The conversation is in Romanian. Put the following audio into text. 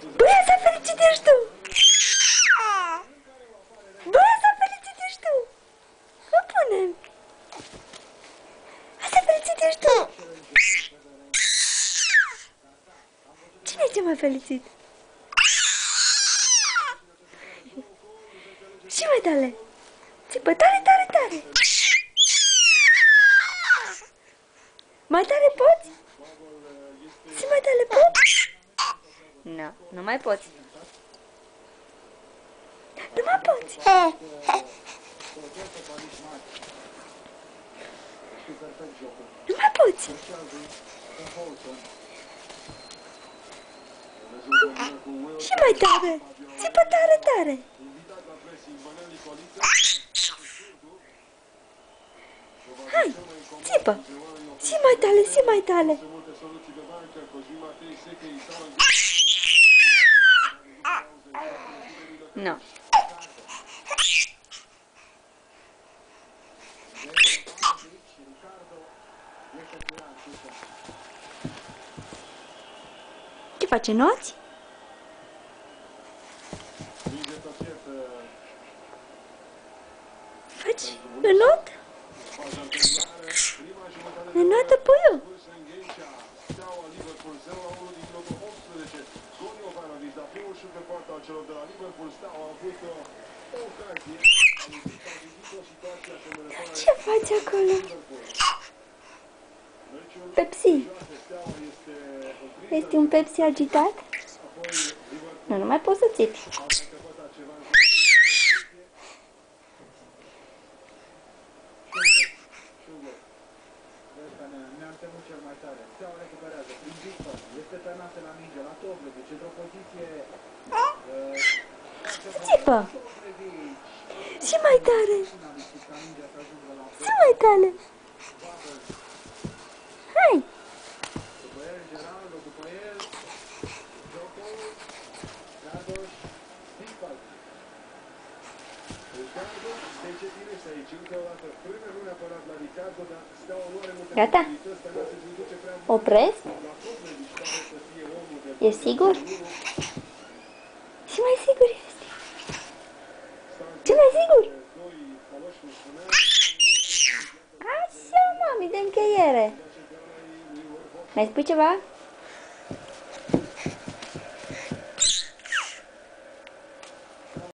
Băi, să fericit ești tu! Băi, să fericit ești tu! Mă punem! Să fericit ești tu! Cine e cel mai fericit? Și mai tare! Țipă tare, tare, tare! Mai tare poți? Și mai tare poți? Nu, nu mai poți. Nu mai poți. Nu mai poți. Și mai tare. Țipă tare, tare. Hai, țipă. Și mai tare, și mai tare. Nu. Ce face, noți? Faci înot? Înotă puiul? Ce faci acolo? Pepsi. Este un Pepsi agitat? Nu, nu mai poți să țipi. Țipă! Și mai tare! Și mai tare! Hai! Gata? Opresc? E sigur? Și mai sigur este. Ce mai sigur? Așa, mami, de încheiere. Mai spui ceva?